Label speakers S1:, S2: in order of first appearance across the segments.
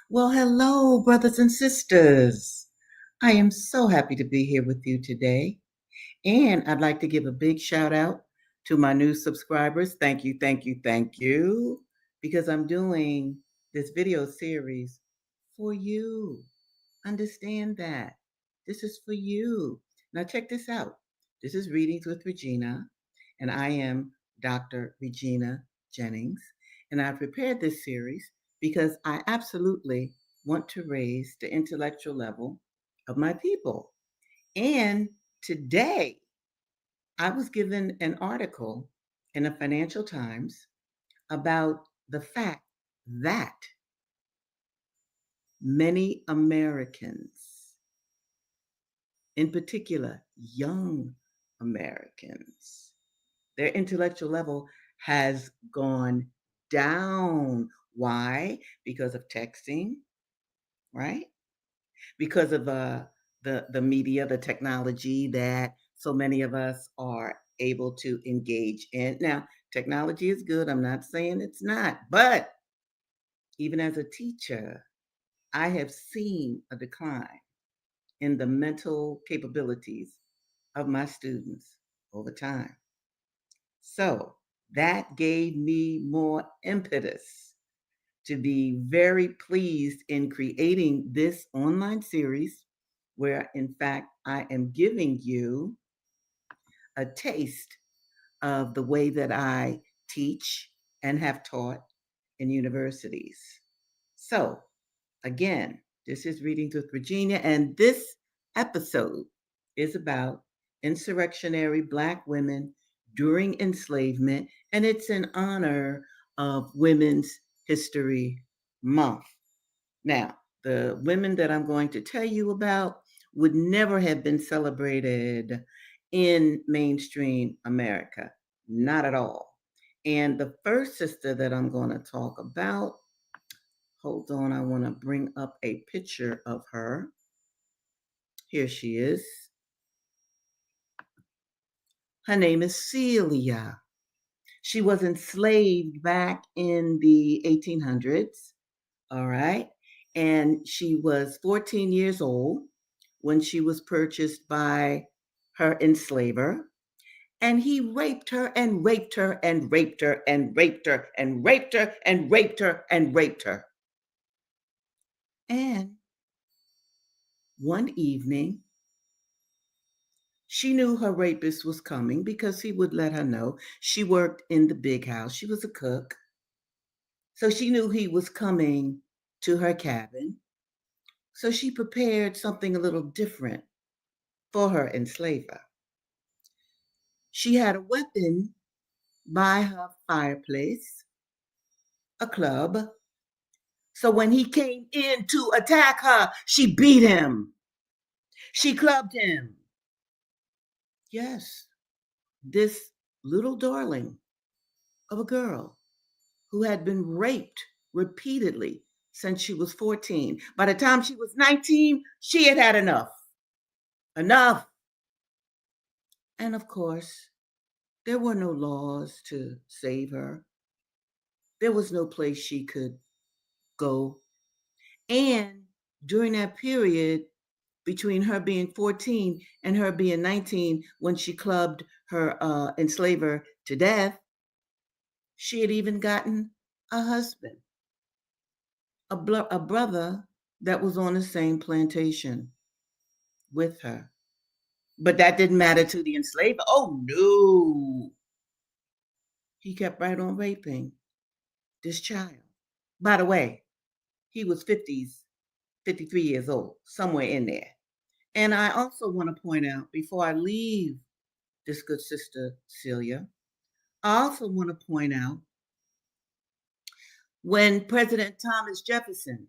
S1: Well, hello, brothers and sisters. I am so happy to be here with you today. And I'd like to give a big shout out to my new subscribers. Thank you, thank you, thank you. Because I'm doing this video series for you. Understand that. This is for you. Now, check this out. This is Readings with Regina, and I am Dr. Regina Jennings. And I prepared this series because I absolutely want to raise the intellectual level of my people. And today, I was given an article in the Financial Times about the fact that many Americans, in particular young Americans, their intellectual level has gone down. Why? Because of texting, right? Because of the media, the technology that so many of us are able to engage in. Now, technology is good. I'm not saying it's not, but even as a teacher, I have seen a decline in the mental capabilities of my students over time. So that gave me more impetus to be very pleased in creating this online series where, in fact, I am giving you a taste of the way that I teach and have taught in universities. So, again, this is Readings with Regina, and this episode is about insurrectionary Black women during enslavement, and it's in honor of Women's History Month. Now, the women that I'm going to tell you about would never have been celebrated in mainstream America, not at all. And the first sister that I'm going to talk about, hold on, I want to bring up a picture of her. Here she is. Her name is Celia. She was enslaved back in the 1800s, all right? And she was 14 years old when she was purchased by her enslaver. And he raped her and raped her and raped her and raped her and raped her and raped her and raped her. And one evening, she knew her rapist was coming because he would let her know. She worked in the big house. She was a cook. So she knew he was coming to her cabin. So she prepared something a little different for her enslaver. She had a weapon by her fireplace, a club. So when he came in to attack her, she beat him. She clubbed him. Yes, this little darling of a girl who had been raped repeatedly since she was 14. By the time she was 19, she had had enough. Enough. And of course, there were no laws to save her. There was no place she could go. And during that period, between her being 14 and her being 19, when she clubbed her enslaver to death, she had even gotten a husband, a brother that was on the same plantation with her. But that didn't matter to the enslaver. Oh, no. He kept right on raping this child. By the way, he was 50s, 53 years old, somewhere in there. And I also want to point out, before I leave this good sister, Celia, I also want to point out when President Thomas Jefferson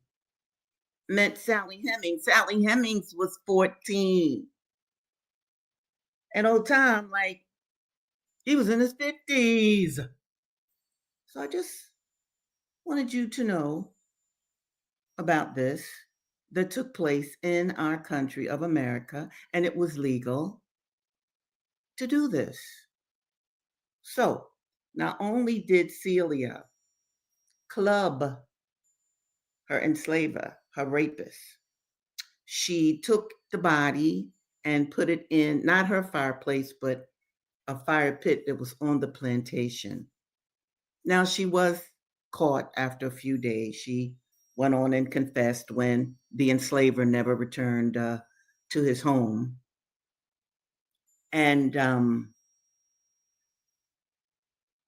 S1: met Sally Hemings was 14. And old Tom, like, he was in his 50s. So I just wanted you to know about this that took place in our country of America, and it was legal to do this. So, not only did Celia club her enslaver, her rapist. She took the body and put it in not her fireplace, but a fire pit that was on the plantation. Now, she was caught after a few days. She went on and confessed when the enslaver never returned to his home. And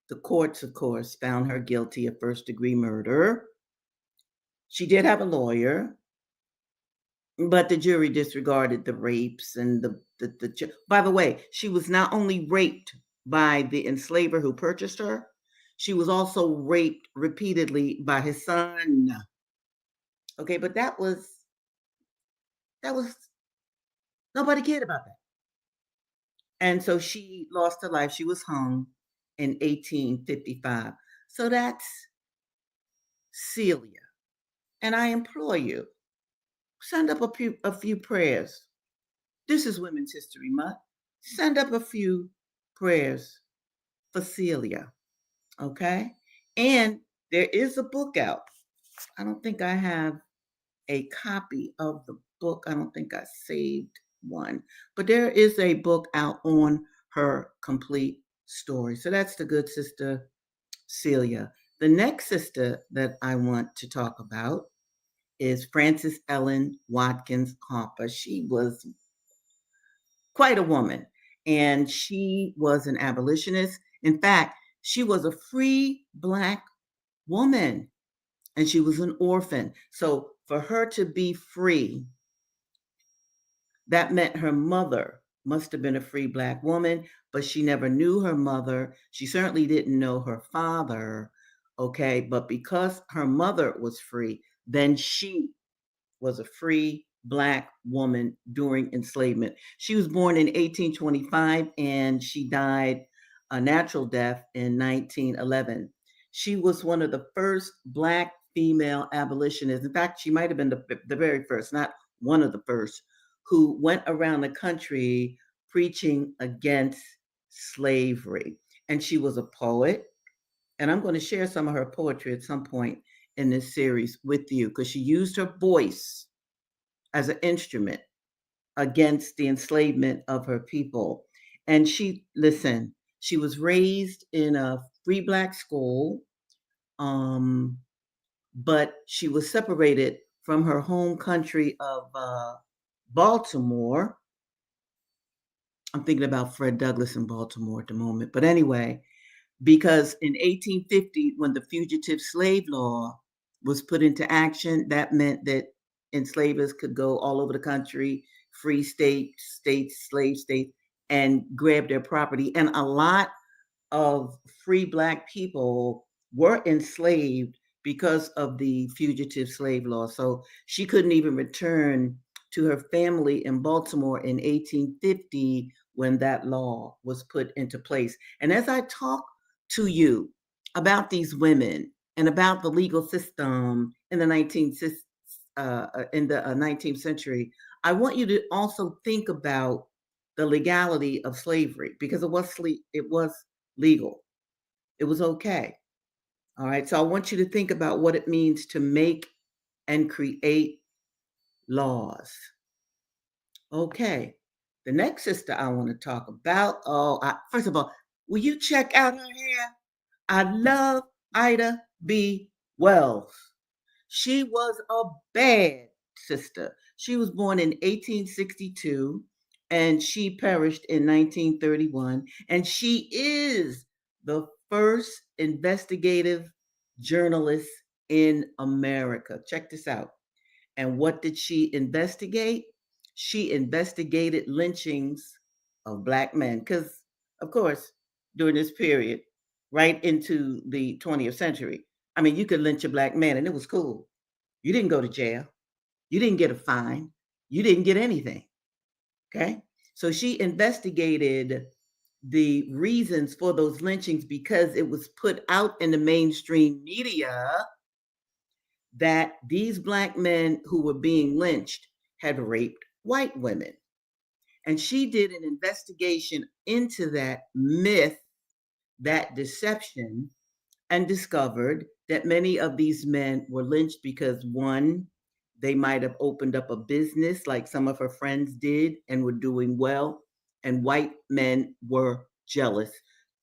S1: the courts, of course, found her guilty of first-degree murder. She did have a lawyer, but the jury disregarded the rapes and by the way, she was not only raped by the enslaver who purchased her, she was also raped repeatedly by his son. Okay, but that was nobody cared about that. And so she lost her life. She was hung in 1855. So that's Celia. And I implore you, send up a few prayers. This is Women's History Month. Send up a few prayers for Celia, okay? And there is a book out. I don't think I have a copy of the book. I don't think I saved one, but there is a book out on her complete story. So that's the good sister Celia. The next sister that I want to talk about is Frances Ellen Watkins Harper. She was quite a woman, and she was an abolitionist. In fact, she was a free Black woman, and she was an orphan. So for her to be free, that meant her mother must have been a free Black woman, but she never knew her mother. She certainly didn't know her father, okay? But because her mother was free, then she was a free Black woman during enslavement. She was born in 1825 and she died a natural death in 1911. She was one of the first Black female abolitionists. In fact, she might have been the very first, not one of the first, who went around the country preaching against slavery. And she was a poet. And I'm going to share some of her poetry at some point in this series with you because she used her voice as an instrument against the enslavement of her people. And listen, she was raised in a free Black school, but she was separated from her home country of Baltimore. I'm thinking about Fred Douglass in Baltimore at the moment. But anyway, because in 1850, when the Fugitive Slave Law was put into action, that meant that enslavers could go all over the country, free states, slave states, and grab their property. And a lot of free Black people were enslaved because of the Fugitive Slave Law. So she couldn't even return to her family in Baltimore in 1850 when that law was put into place. And as I talk to you about these women and about the legal system in the 19th century, I want you to also think about the legality of slavery because it was legal. It was okay. All right. So I want you to think about what it means to make and create laws. Okay. The next sister I want to talk about. First of all, will you check out her hair? I love Ida B. Wells. She was a bad sister. She was born in 1862 and she perished in 1931. And she is the first investigative journalist in America. Check this out. And what did she investigate? She investigated lynchings of Black men. Because, of course, during this period, right into the 20th century, I mean, you could lynch a Black man and it was cool. You didn't go to jail. You didn't get a fine. You didn't get anything. Okay. So she investigated the reasons for those lynchings because it was put out in the mainstream media that these Black men who were being lynched had raped white women. And she did an investigation into that myth, that deception, and discovered that many of these men were lynched because one, they might have opened up a business like some of her friends did and were doing well, and white men were jealous.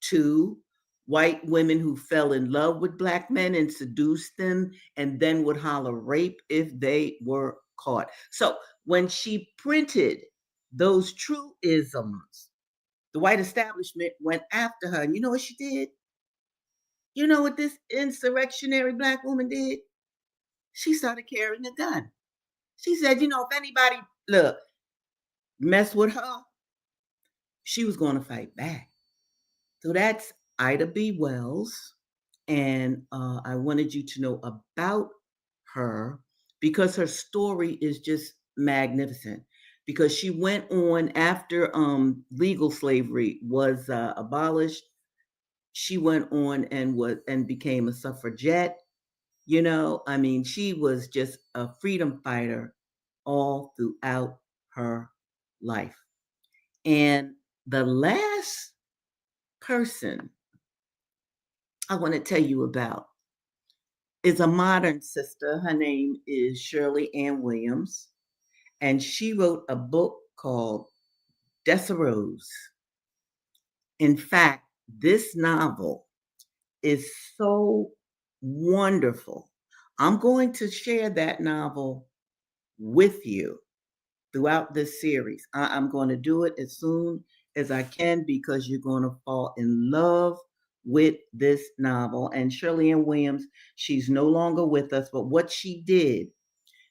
S1: Two, white women who fell in love with black men and seduced them and then would holler rape if they were caught. So when she printed those truisms, the white establishment went after her. And you know what she did? You know what this insurrectionary black woman did? She started carrying a gun. She said, if anybody look mess with her, she was going to fight back. So that's Ida B. Wells, and I wanted you to know about her because her story is just magnificent. Because she went on after legal slavery was abolished, she went on and became a suffragette. She was just a freedom fighter all throughout her life. And the last person I want to tell you about is a modern sister. Her name is Shirley Ann Williams, and she wrote a book called Dessa Rose. In fact, this novel is so wonderful. I'm going to share that novel with you throughout this series. I'm going to do it as soon as I can because you're going to fall in love with this novel. And Shirley Ann Williams, she's no longer with us, but what she did,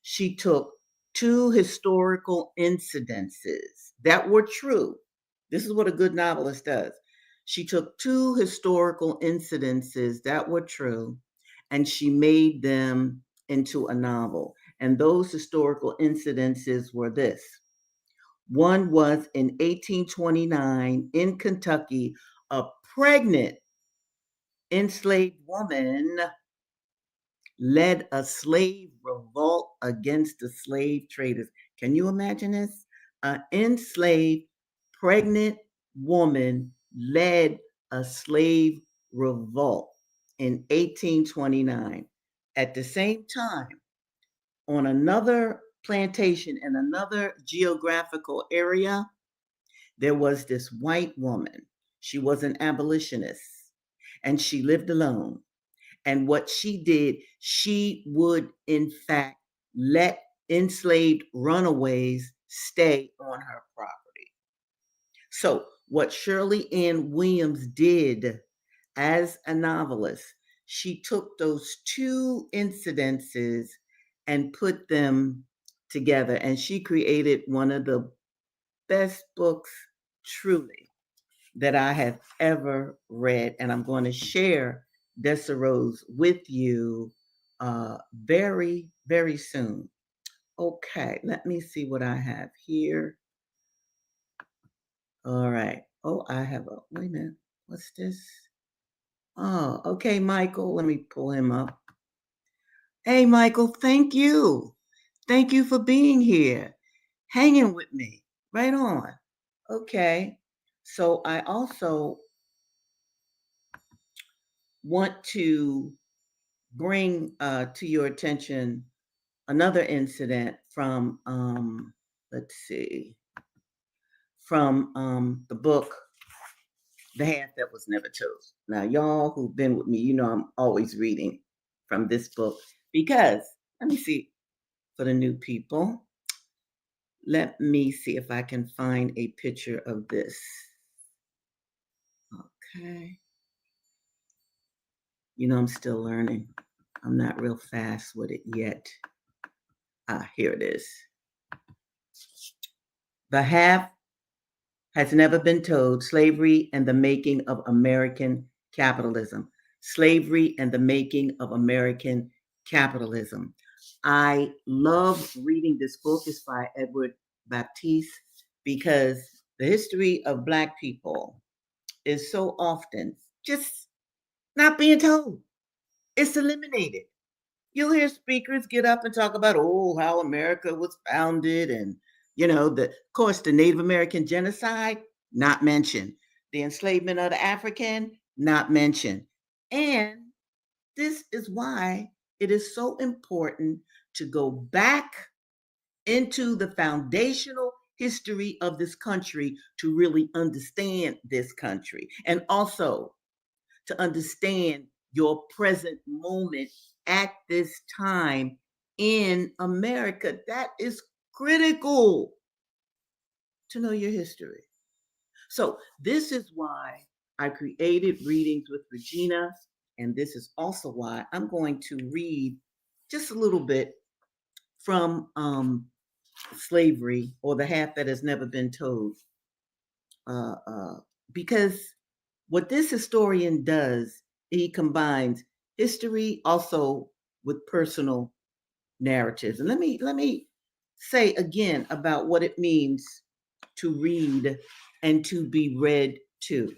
S1: she took two historical incidences that were true. This is what a good novelist does. She took two historical incidences that were true and she made them into a novel. And those historical incidences were this. One was in 1829 in Kentucky, a pregnant enslaved woman led a slave revolt against the slave traders. Can you imagine this? An enslaved pregnant woman led a slave revolt in 1829. At the same time, on another plantation in another geographical area, there was this white woman. She was an abolitionist and she lived alone. And what she did, she would, in fact, let enslaved runaways stay on her property. So, what Shirley Ann Williams did as a novelist, she took those two incidences and put them together. And she created one of the best books, truly, that I have ever read. And I'm going to share Dessa Rose with you very, very soon. Okay, let me see what I have here. All right. Oh, I have a, wait a minute. What's this? Oh, okay, Michael. Let me pull him up. Hey, Michael, thank you. Thank you for being here, hanging with me. Right on. Okay. So I also want to bring to your attention another incident from, let's see, from the book, The Half That Was Never Told. Now, y'all who've been with me, you know I'm always reading from this book because, let me see, for the new people, let me see if I can find a picture of this. Okay. You know, I'm still learning. I'm not real fast with it yet. Here it is. The Half Has Never Been Told: Slavery and the Making of American Capitalism. Slavery and the Making of American Capitalism. I love reading this book. It's by Edward Baptiste because the history of Black people is so often just not being told. It's eliminated. You'll hear speakers get up and talk about, oh, how America was founded and, of course, the Native American genocide, not mentioned. The enslavement of the African, not mentioned. And This is why it is so important to go back into the foundational history of this country to really understand this country, and also to understand your present moment at this time in America. That is critical to know your history. So, this is why I created Readings with Regina, and this is also why I'm going to read just a little bit from Slavery, or the Half That Has Never Been Told, uh, uh, because what this historian does, he combines history also with personal narratives. And let me say again about what it means to read and to be read to.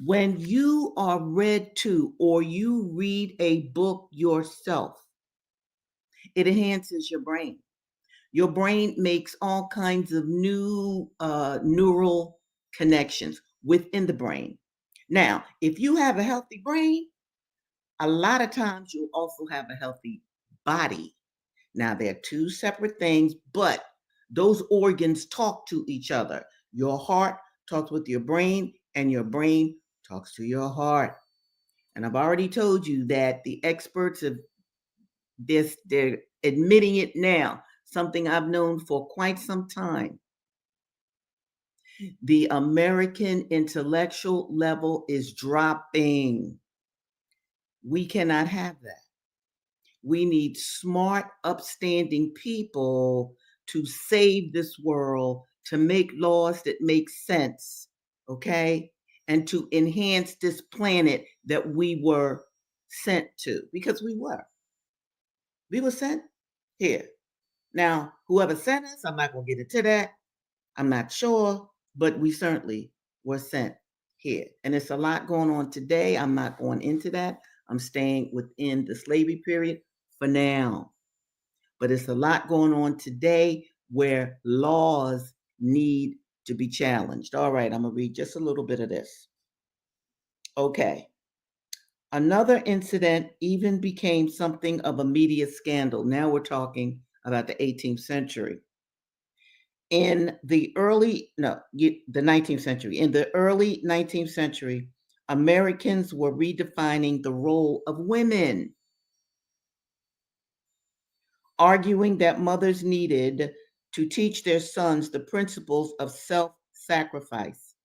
S1: When you are read to, or you read a book yourself, it enhances your brain. Your brain makes all kinds of new neural connections within the brain. Now, if you have a healthy brain, a lot of times you'll also have a healthy body. Now, they're two separate things, but those organs talk to each other. Your heart talks with your brain, and your brain talks to your heart. And I've already told you that the experts of this, they're admitting it now, something I've known for quite some time. The American intellectual level is dropping. We cannot have that. We need smart, upstanding people to save this world, to make laws that make sense, okay? And to enhance this planet that we were sent to, because we were. We were sent here. Now, whoever sent us, I'm not going to get into that. I'm not sure, but we certainly were sent here. And it's a lot going on today. I'm not going into that. I'm staying within the slavery period for now. But it's a lot going on today where laws need to be challenged. All right, I'm going to read just a little bit of this. Okay. Another incident even became something of a media scandal. Now we're talking about the 18th century. In the 19th century. In the early 19th century, Americans were redefining the role of women, arguing that mothers needed to teach their sons the principles of self-sacrifice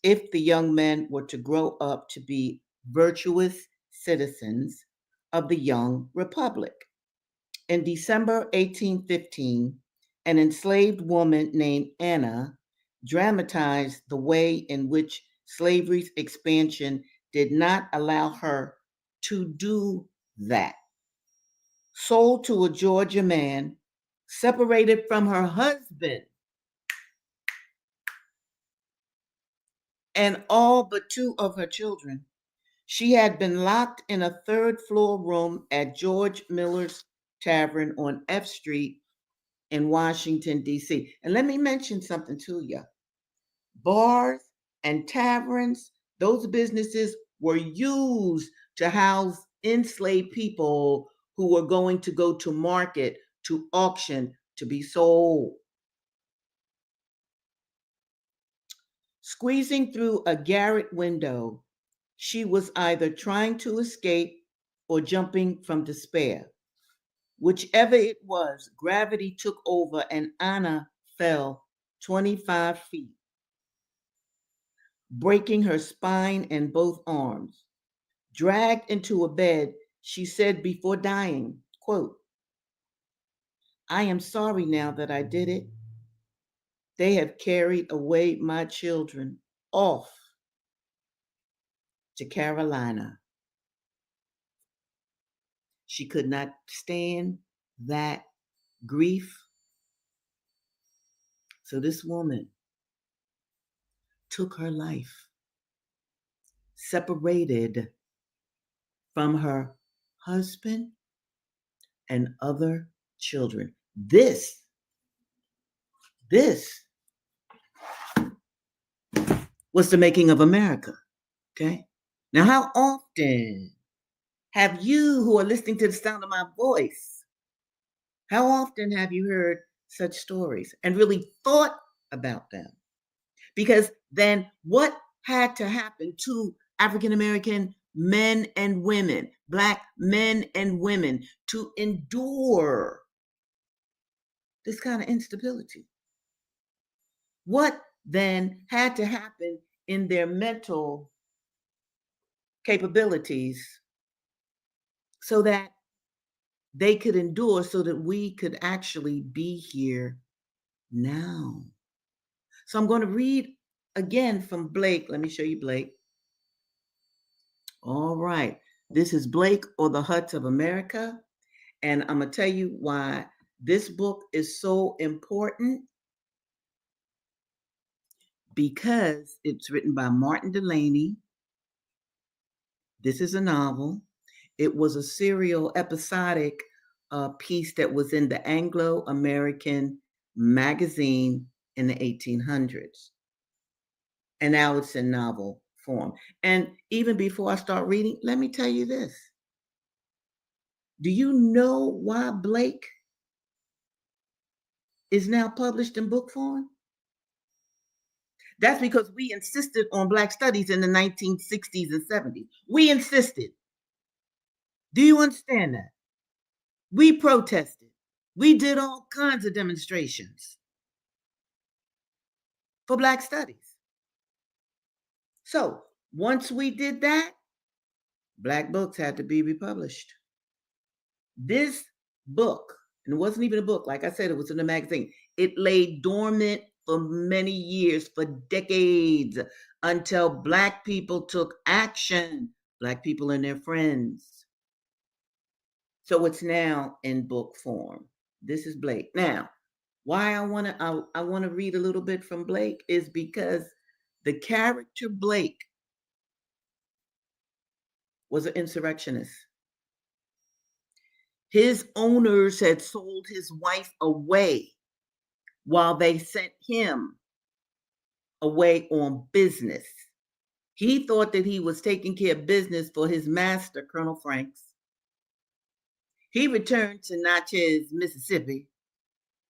S1: if the young men were to grow up to be virtuous citizens of the young republic. In December 1815, an enslaved woman named Anna dramatized the way in which slavery's expansion did not allow her to do that. Sold to a Georgia man, separated from her husband and all but two of her children, she had been locked in a third-floor room at George Miller's Tavern on F Street in Washington, D.C. And let me mention something to you. Bars and taverns, those businesses were used to house enslaved people who were going to go to market, to auction, to be sold. Squeezing through a garret window, she was either trying to escape or jumping from despair. Whichever it was, gravity took over and Anna fell 25 feet, breaking her spine and both arms. Dragged into a bed, she said before dying, quote, "I am sorry now that I did it. They have carried away my children off to Carolina." She could not stand that grief. So this woman took her life, separated from her husband and other children. This was the making of America, okay? Now, how often have you who are listening to the sound of my voice, how often have you heard such stories and really thought about them? Because then what had to happen to African American men and women, Black men and women, to endure this kind of instability? What then had to happen in their mental capabilities so that they could endure, so that we could actually be here now? So I'm going to read again from Blake. Let me show you Blake. All right. This is Blake or the Huts of America. And I'm going to tell you why this book is so important, because it's written by Martin Delany. This is a novel. It was a serial episodic piece that was in the Anglo-American magazine in the 1800s. And now it's in novel form. And even before I start reading, let me tell you this. Do you know why Blake is now published in book form? That's because we insisted on Black studies in the 1960s and 70s. We insisted. Do you understand that? We protested. We did all kinds of demonstrations for Black studies. So once we did that, Black books had to be republished. This book, and it wasn't even a book, like I said, it was in a magazine. It lay dormant for many years, for decades, until Black people took action, Black people and their friends. So it's now in book form. This is Blake. Now, why I want to read a little bit from Blake is because the character Blake was an insurrectionist. His owners had sold his wife away while they sent him away on business. He thought that he was taking care of business for his master, Colonel Franks. He returned to Natchez, Mississippi,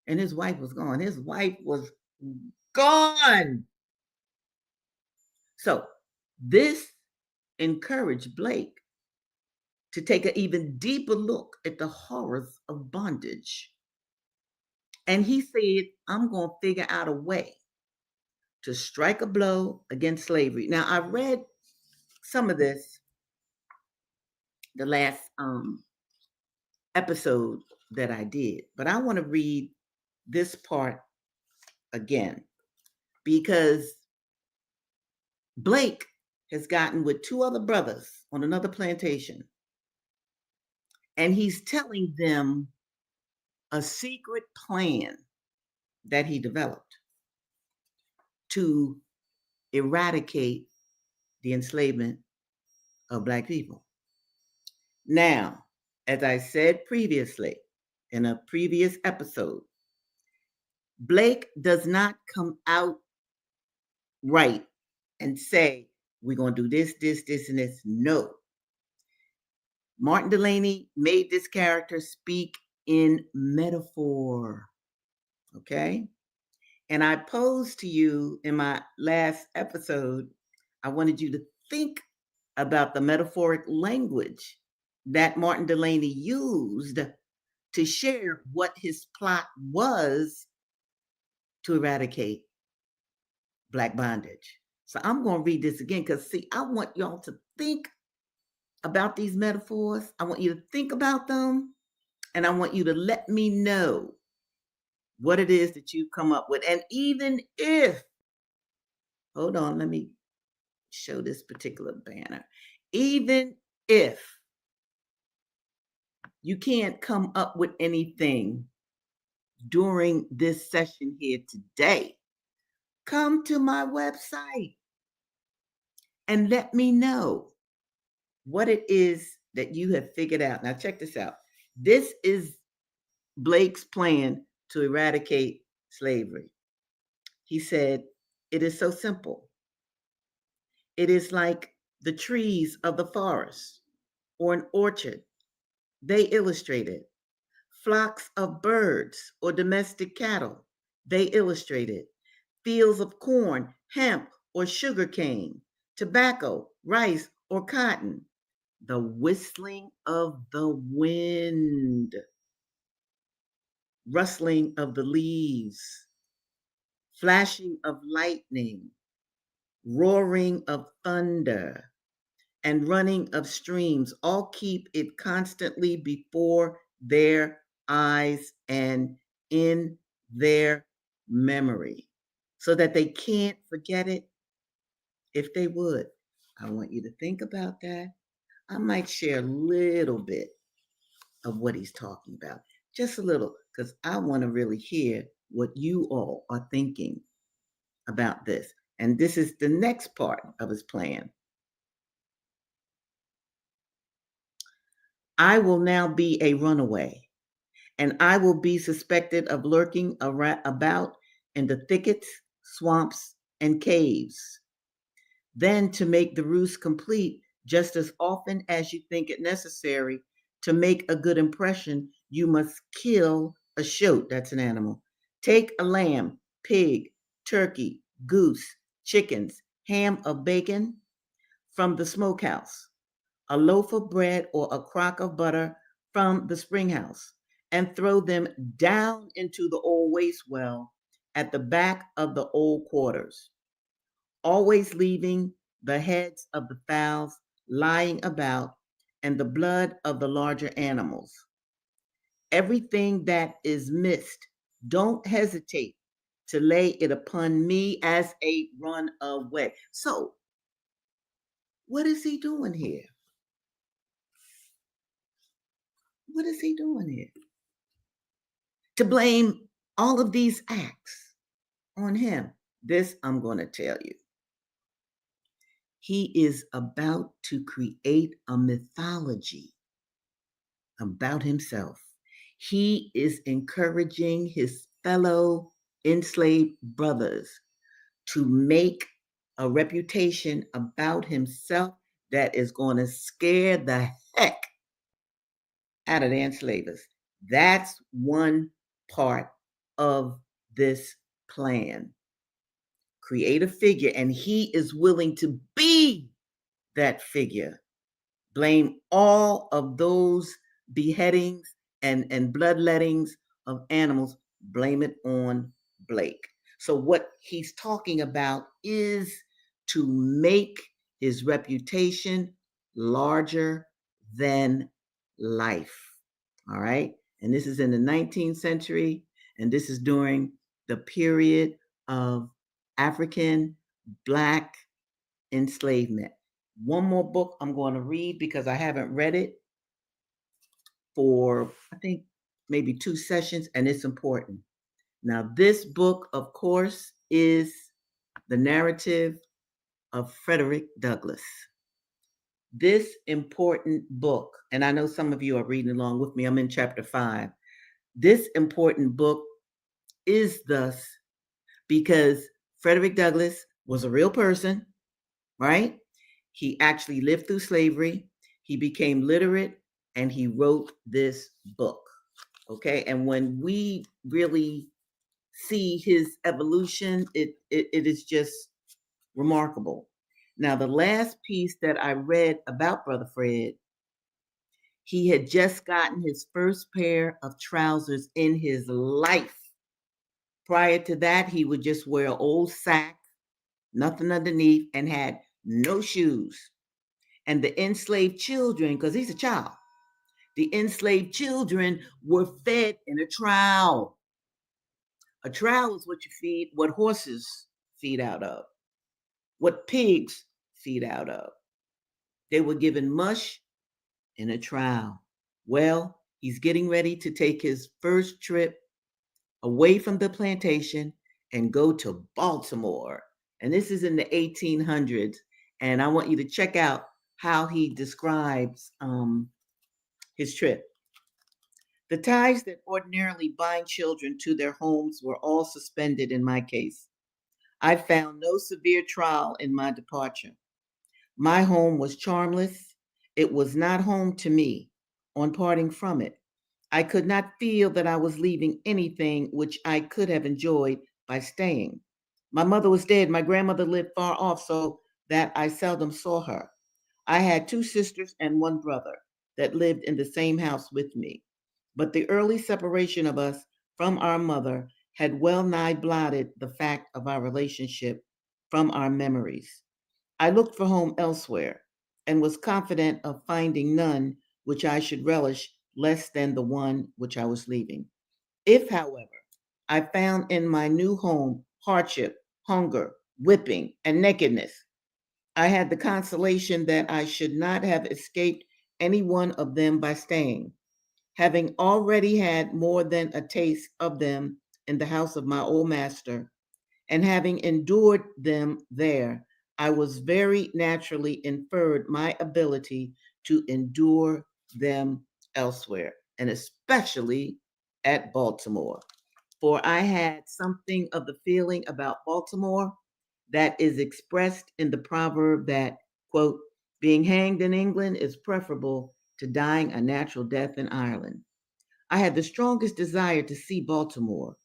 S1: and his wife was gone. His wife was gone. So this encouraged Blake to take an even deeper look at the horrors of bondage. And he said, I'm going to figure out a way to strike a blow against slavery. Now, I read some of this the last episode that I did, but I want to read this part again, because Blake has gotten with two other brothers on another plantation, and he's telling them a secret plan that he developed to eradicate the enslavement of Black people. Now, as I said previously in a previous episode, Blake does not come out right and say, we're going to do this, this, this, and this. No. Martin Delany made this character speak in metaphor. Okay? And I posed to you in my last episode, I wanted you to think about the metaphoric language that Martin Delany used to share what his plot was to eradicate Black bondage. So I'm going to read this again because, see, I want y'all to think about these metaphors. I want you to think about them, and I want you to let me know what it is that you come up with. And even if, hold on, let me show this particular banner. Even if you can't come up with anything during this session here today, come to my website and let me know what it is that you have figured out. Now, check this out. This is Blake's plan to eradicate slavery. He said, it is so simple. It is like the trees of the forest or an orchard, they illustrate it. Flocks of birds or domestic cattle, they illustrate it. Fields of corn, hemp, or sugar cane, tobacco, rice, or cotton. The whistling of the wind, rustling of the leaves, flashing of lightning, roaring of thunder, and running of streams all keep it constantly before their eyes and in their memory so that they can't forget it. If they would, I want you to think about that. I might share a little bit of what he's talking about, just a little, because I want to really hear what you all are thinking about this. And this is the next part of his plan. I will now be a runaway, and I will be suspected of lurking about in the thickets, swamps, and caves. Then, to make the ruse complete, just as often as you think it necessary to make a good impression, you must kill a shoat, that's an animal. Take a lamb, pig, turkey, goose, chickens, ham of bacon from the smokehouse, a loaf of bread or a crock of butter from the springhouse, and throw them down into the old waste well at the back of the old quarters, always leaving the heads of the fowls lying about and the blood of the larger animals. Everything that is missed, don't hesitate to lay it upon me as a runaway. So, what is he doing here? What is he doing here? To blame all of these acts on him. This I'm going to tell you. He is about to create a mythology about himself. He is encouraging his fellow enslaved brothers to make a reputation about himself that is going to scare the heck out of the enslavers. That's one part of this plan. Create a figure, and he is willing to be that figure. Blame all of those beheadings and bloodlettings of animals, blame it on Blake. So, what he's talking about is to make his reputation larger than life. All right. And this is in the 19th century, and this is during the period of African Black enslavement. One more book I'm going to read because I haven't read it for, I think, maybe 2 sessions, and it's important. Now, this book, of course, is the narrative of Frederick Douglass. This important book, and I know some of you are reading along with me, I'm in chapter 5. This important book is thus because Frederick Douglass was a real person, right? He actually lived through slavery. He became literate and he wrote this book. Okay. And when we really see his evolution, it is just remarkable. Now, the last piece that I read about Brother Fred, he had just gotten his first pair of trousers in his life. Prior to that, he would just wear an old sack, nothing underneath, and had no shoes. And the enslaved children, because he's a child, the enslaved children were fed in a trowel. A trowel is what you feed, what horses feed out of, what pigs feed out of. They were given mush in a trowel. Well, he's getting ready to take his first trip away from the plantation and go to Baltimore. And this is in the 1800s. And I want you to check out how he describes his trip. The ties that ordinarily bind children to their homes were all suspended in my case. I found no severe trial in my departure. My home was charmless. It was not home to me. On parting from it, I could not feel that I was leaving anything which I could have enjoyed by staying. My mother was dead. My grandmother lived far off, so that I seldom saw her. I had two sisters and one brother that lived in the same house with me. But the early separation of us from our mother had well nigh blotted the fact of our relationship from our memories. I looked for home elsewhere and was confident of finding none which I should relish less than the one which I was leaving. If, however, I found in my new home hardship, hunger, whipping, and nakedness, I had the consolation that I should not have escaped any one of them by staying, having already had more than a taste of them in the house of my old master, and having endured them there, I was very naturally inferred my ability to endure them elsewhere, and especially at Baltimore. For I had something of the feeling about Baltimore that is expressed in the proverb that, quote, being hanged in England is preferable to dying a natural death in Ireland. I had the strongest desire to see Baltimore.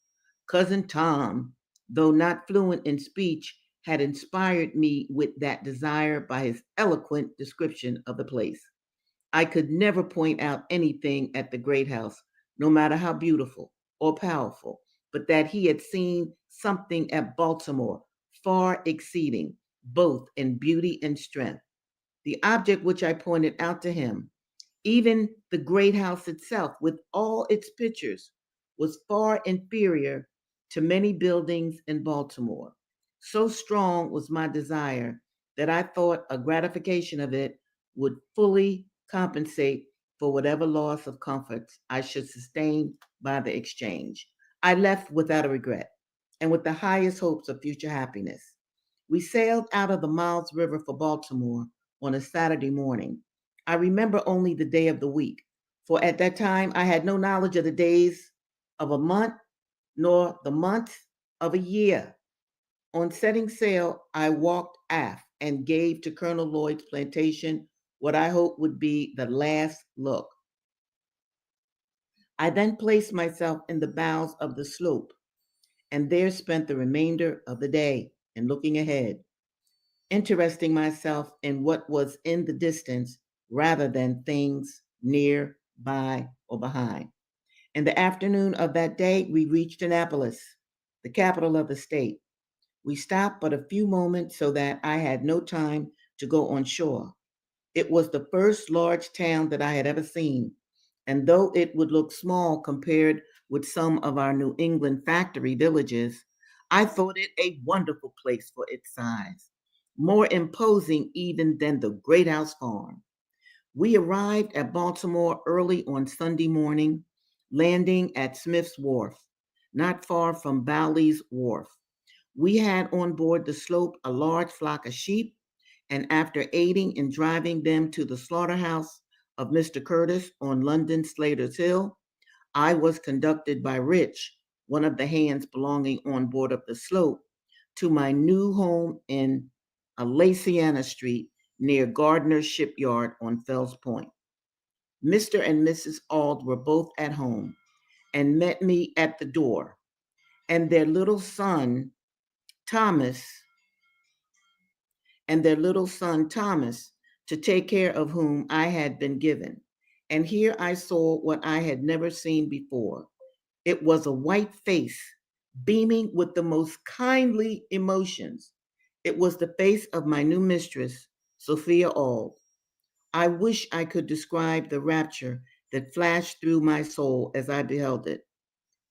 S1: Cousin Tom, though not fluent in speech, had inspired me with that desire by his eloquent description of the place. I could never point out anything at the great house, no matter how beautiful or powerful, but that he had seen something at Baltimore far exceeding both in beauty and strength. The object which I pointed out to him, even the great house itself, with all its pictures, was far inferior to many buildings in Baltimore. So strong was my desire that I thought a gratification of it would fully compensate for whatever loss of comforts I should sustain by the exchange. I left without a regret and with the highest hopes of future happiness. We sailed out of the Miles River for Baltimore on a Saturday morning. I remember only the day of the week, for at that time I had no knowledge of the days of a month nor the months of a year. On setting sail, I walked aft and gave to Colonel Lloyd's plantation what I hoped would be the last look. I then placed myself in the bows of the sloop and there spent the remainder of the day in looking ahead, interesting myself in what was in the distance rather than things near, by, or behind. In the afternoon of that day, we reached Annapolis, the capital of the state. We stopped but a few moments so that I had no time to go on shore. It was the first large town that I had ever seen, and though it would look small compared with some of our New England factory villages, I thought it a wonderful place for its size, more imposing even than the Great House Farm. We arrived at Baltimore early on Sunday morning, landing at Smith's Wharf, not far from Bowley's Wharf. We had on board the slope a large flock of sheep, and after aiding in driving them to the slaughterhouse of Mr. Curtis on London Slater's Hill, I was conducted by Rich, one of the hands belonging on board of the slope, to my new home in Laciana Street near Gardner's Shipyard on Fells Point. Mr. and Mrs. Auld were both at home and met me at the door, and their little son, Thomas, to take care of whom I had been given. And here I saw what I had never seen before. It was a white face beaming with the most kindly emotions. It was the face of my new mistress, Sophia Auld. I wish I could describe the rapture that flashed through my soul as I beheld it.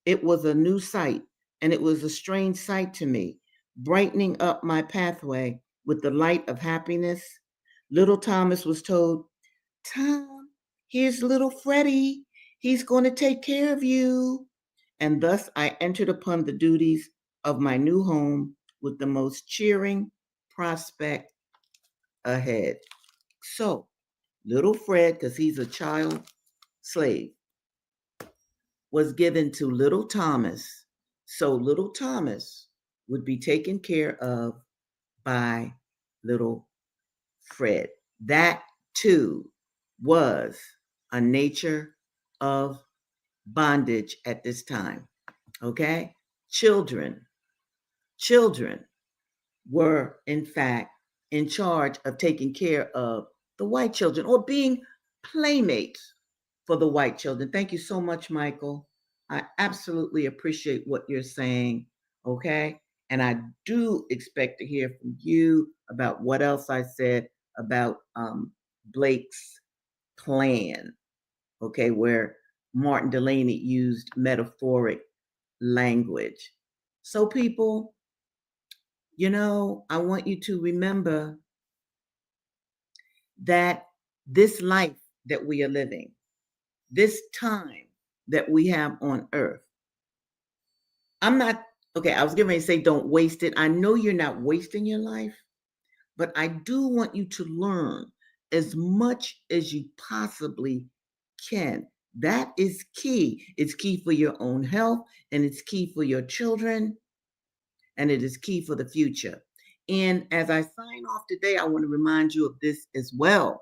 S1: It was a new sight, and it was a strange sight to me, brightening up my pathway with the light of happiness. Little Thomas was told, Tom, here's little Freddie. He's going to take care of you. And thus I entered upon the duties of my new home with the most cheering prospect ahead. So, little Fred, because he's a child slave, was given to little Thomas. So little Thomas would be taken care of by little Fred. That too was a nature of bondage at this time. Okay? Children were in fact in charge of taking care of the white children or being playmates for the white children. Thank you so much, Michael. I absolutely appreciate what you're saying. Okay. And I do expect to hear from you about what else I said about Blake's plan. Okay. Where Martin Delaney used metaphoric language. So, people, I want you to remember that this life that we are living, this time that we have on earth, I'm not, okay, I was getting ready to say don't waste it. I know you're not wasting your life, but I do want you to learn as much as you possibly can. That is key. It's key for your own health, and it's key for your children, and it is key for the future. And as I sign off today, I want to remind you of this as well.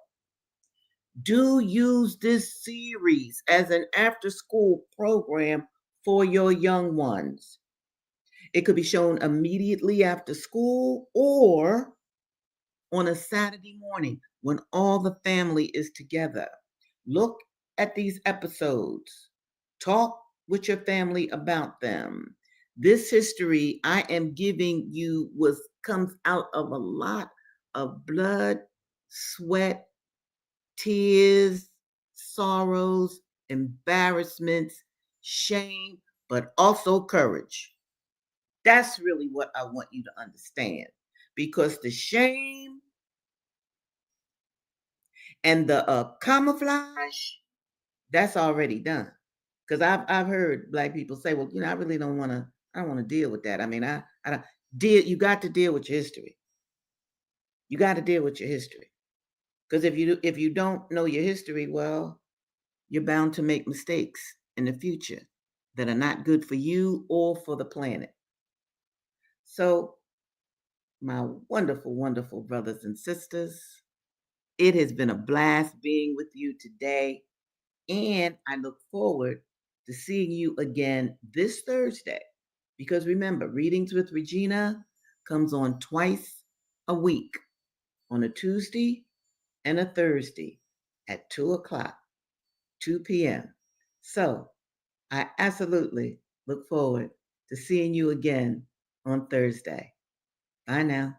S1: Do use this series as an after school program for your young ones. It could be shown immediately after school or on a Saturday morning when all the family is together. Look at these episodes. Talk with your family about them. This history I am giving you comes out of a lot of blood, sweat, tears, sorrows, embarrassments, shame, but also courage. That's really what I want you to understand. Because the shame and the camouflage, that's already done. Because I've heard Black people say, well, I really don't want to. I don't want to deal with that. I mean, I don't deal. You got to deal with your history. You got to deal with your history. Because if you don't know your history, well, you're bound to make mistakes in the future that are not good for you or for the planet. So, my wonderful, wonderful brothers and sisters, it has been a blast being with you today. And I look forward to seeing you again this Thursday. Because remember, Readings with Regina comes on twice a week, on a Tuesday and a Thursday at 2 o'clock, 2 p.m. So I absolutely look forward to seeing you again on Thursday. Bye now.